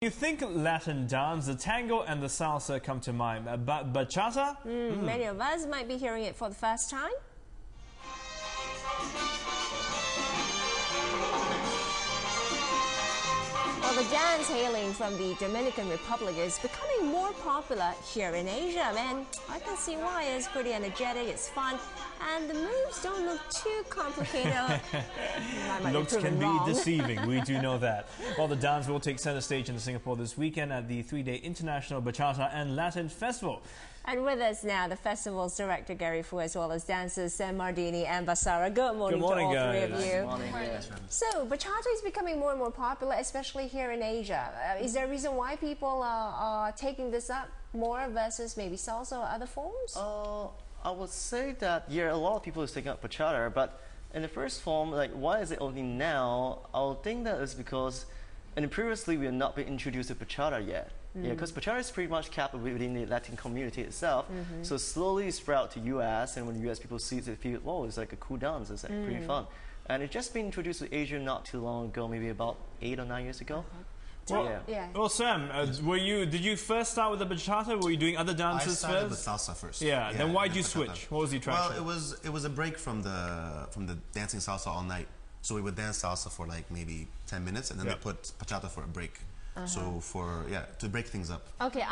You think Latin dance, the tango and the salsa come to mind, but bachata? Many of us might be hearing it for the first time. Well, the dance hailing from the Dominican Republic is becoming more popular here in Asia, and I can see why. It's pretty energetic, it's fun, and the moves don't look too complicated. Looks can be deceiving, we do know that. Well, the dance will take center stage in Singapore this weekend at the 3-day International Bachata and Latin Festival. And with us now, the festival's director, Gary Fu, as well as dancers Mardini and Basara. Good morning, to all guys. three of you. Good morning. So, bachata is becoming more and more popular, especially here in Asia. Is there a reason why people are taking this up more versus maybe salsa or other forms? I would say that, a lot of people are taking up bachata, but in the first form, like, why is it only now? I would think that is because previously we have not been introduced to bachata yet. Because bachata is pretty much kept within the Latin community itself. So slowly it spread out to US, and when US people see it, they feel, whoa, it's like a cool dance, it's like pretty fun. And it's just been introduced to Asia not too long ago, maybe about 8 or 9 years ago. Well, Sam, did you first start with the bachata? Were you doing other dances first? I started with salsa first. Yeah. Then why did you switch? What was the attraction? Well, it was a break from the dancing salsa all night. So we would dance salsa for like maybe 10 minutes, and then they put bachata for a break. So to break things up. Okay.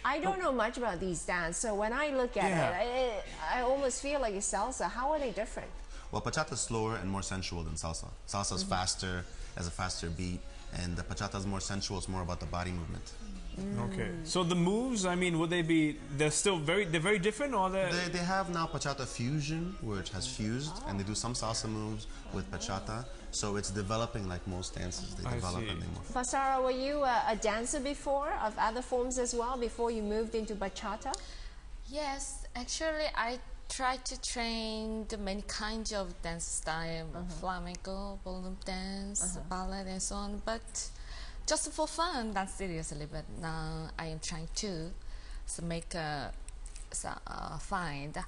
I don't know much about these dances, so when I look at it, I almost feel like it's salsa. How are they different? Well, bachata is slower and more sensual than salsa. Salsa is faster, has a faster beat, and the bachata is more sensual. It's more about the body movement. Okay. So the moves, I mean, would they be? They're still very different, or they have now bachata fusion, which has fused, and they do some salsa moves with bachata. So it's developing like most dances. They develop and they move. Basara, were you a dancer before of other forms as well before you moved into bachata? Yes, actually, I tried to train the many kinds of dance style, flamenco, ballroom dance, ballet, and so on. But just for fun, not seriously. But now I am trying to find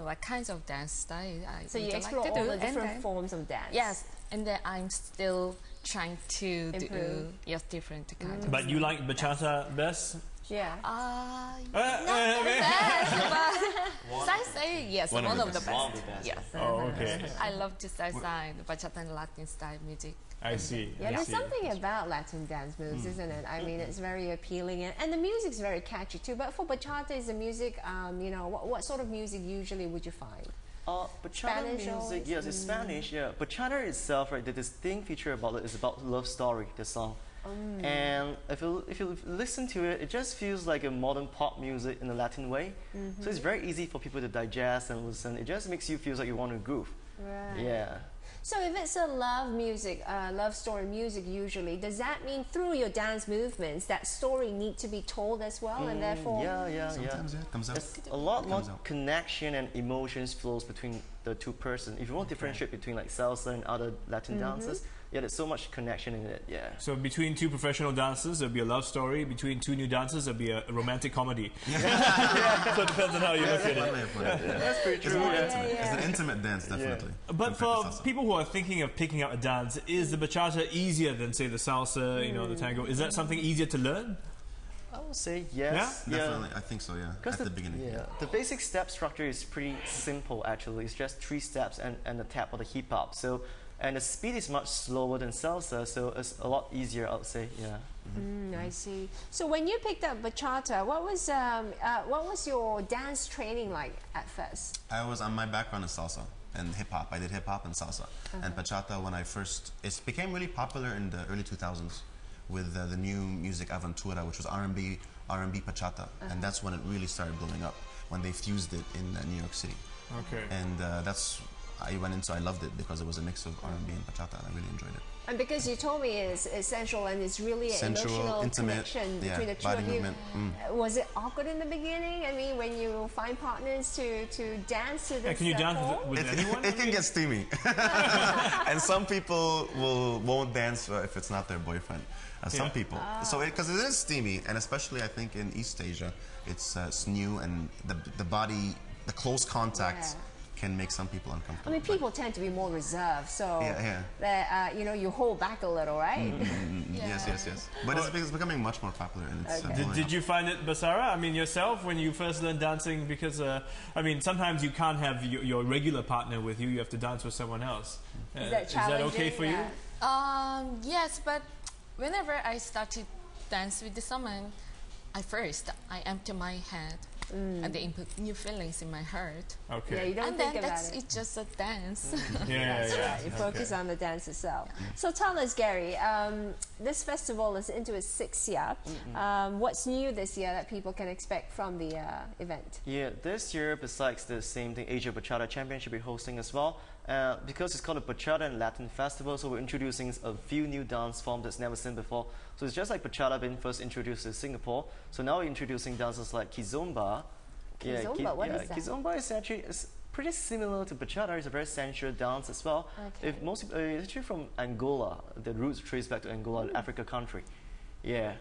what kinds of dance style I So you would explore like to all do. the different forms of dance. Yes, and then I'm still trying to do different kinds. But you like bachata best? Yeah. Not the best, but salsa, yes, one of the best. Yes. Oh, okay. I love to salsa and bachata and Latin style music. I see. Yeah, there's something about Latin dance moves, isn't it? I mean, it's very appealing, and the music's very catchy too. But for bachata, is the music, what sort of music usually would you find? Bachata Spanish music, yes, it's Spanish, Bachata itself, right, the distinct feature about it is about love story, the song. And if you listen to it, it just feels like a modern pop music in a Latin way. So it's very easy for people to digest and listen. It just makes you feel like you want to groove. Right. Yeah. So if it's a love music, love story music usually, does that mean through your dance movements that story need to be told as well, and therefore... Sometimes it comes out. There's a lot more connection and emotions flows between the two persons. If you want to differentiate between like salsa and other Latin dances, there's so much connection in it, So between two professional dancers, there'll be a love story. Between two new dancers, there'll be a romantic comedy. So it depends on how you look at it. That's pretty true. It's an intimate dance, definitely. But for people who are thinking of picking up a dance, is the bachata easier than, say, the salsa, the tango? Is that something easier to learn? I would say yes. Yeah? Definitely, I think so, at the beginning. The basic step structure is pretty simple actually. It's just 3 steps and the tap of the hip hop. And the speed is much slower than salsa, so it's a lot easier, I would say, I see. So when you picked up bachata, what was your dance training like at first? My background is salsa and hip hop. I did hip hop and salsa. And bachata, it became really popular in the early 2000s with the new music Aventura, which was R&B bachata. And that's when it really started blowing up, when they fused it in New York City. Okay. And I loved it because it was a mix of R&B and bachata, and I really enjoyed it. And because you told me it's essential and it's really an emotional intimate, connection between the two of you. Was it awkward in the beginning? I mean, when you find partners to dance to this can you dance with anyone? It can get steamy. And some people won't dance if it's not their boyfriend. Some people. Because it is steamy, and especially I think in East Asia, it's new, and the body, the close contact can make some people uncomfortable. I mean, people tend to be more reserved, so you know, you hold back a little, right? Yes. But it's becoming much more popular. And it's, Did you find it, Basara? I mean, yourself, when you first learned dancing? Because, I mean, sometimes you can't have your regular partner with you. You have to dance with someone else. Is that challenging? Is that okay for you? Yes, but whenever I started dance with someone, I empty my head and they input new feelings in my heart. Okay. Yeah, you don't And think then about that's it. It's just a dance. That's right. You focus on the dance itself. So tell us, Gary, this festival is into its 6th year. What's new this year that people can expect from the event? Yeah, this year, besides the same thing, Asia Bachata Championship we're hosting as well. Because it's called a Bachata and Latin Festival, so we're introducing a few new dance forms that's never seen before. So it's just like Bachata being first introduced to Singapore. So now we're introducing dances like Kizomba. Kizomba, what is that? Kizomba is actually pretty similar to Bachata. It's a very sensual dance as well. Okay. It's actually from Angola. The roots trace back to Angola, an Africa country. Yeah.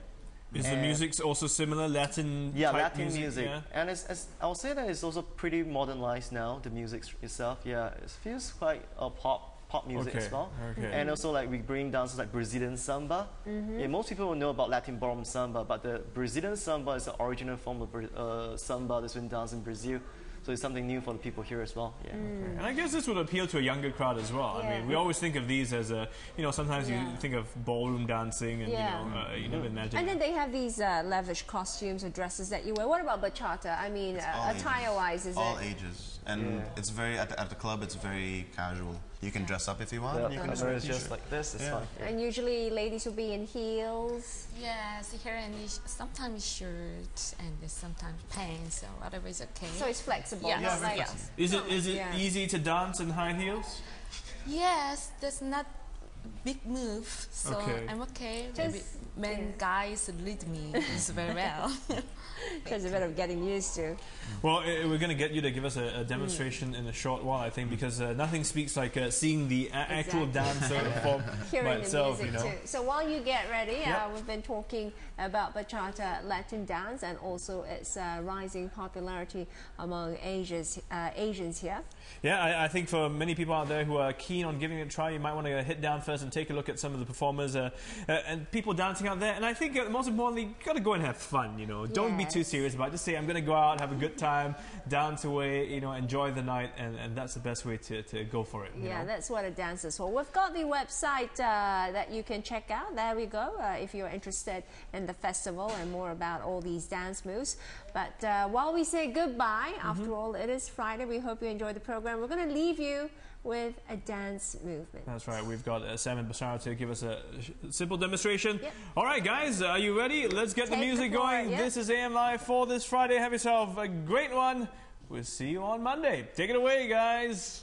Is the music also similar, Latin type Latin music. Yeah? And I would say that it's also pretty modernized now, the music itself. Yeah, it feels quite pop music as well. Okay. And also like we bring dances like Brazilian samba. Yeah, most people will know about Latin ballroom samba, but the Brazilian samba is the original form of samba that's been danced in Brazil. So it's something new for the people here as well. Yeah. And I guess this would appeal to a younger crowd as well. I mean, we always think of these as a, you know, sometimes you think of ballroom dancing and, you know, you never imagine. And then they have these lavish costumes or dresses that you wear. What about bachata? I mean, attire-wise, is all it? ages. And it's very, at the club, it's very casual. You can dress up if you want. And you can It's just like this. It's fine. And usually ladies will be in heels. Yes, here and sometimes shirts and sometimes pants or whatever is okay. So it's flexible. Yeah, not like Is it easy to dance in high heels? Yes, that's not big move, so I'm okay. Maybe guys lead me very well. There's a bit of getting used to. Well, we're going to get you to give us a demonstration in a short while, I think, because nothing speaks like seeing the actual dancer perform by itself. Hearing the music too. So while you get ready, we've been talking about Bachata Latin dance and also its rising popularity among Asians here. Yeah, I think for many people out there who are keen on giving it a try, you might want to hit down first and take a look at some of the performers and people dancing out there. And I think most importantly, you got to go and have fun, you know. Don't be too serious about it. Just say, I'm going to go out, have a good time, dance away, you know, enjoy the night, and that's the best way to go for it. You know? That's what a dance is for. We've got the website that you can check out. There we go, if you're interested in the festival and more about all these dance moves. But while we say goodbye, after all, it is Friday. We hope you enjoyed the program. We're going to leave you with a dance movement. That's right. We've got Sam and Basara to give us a simple demonstration. Yep. All right, guys, are you ready? Let's get the music going. This is AM Live for this Friday. Have yourself a great one. We'll see you on Monday. Take it away, guys.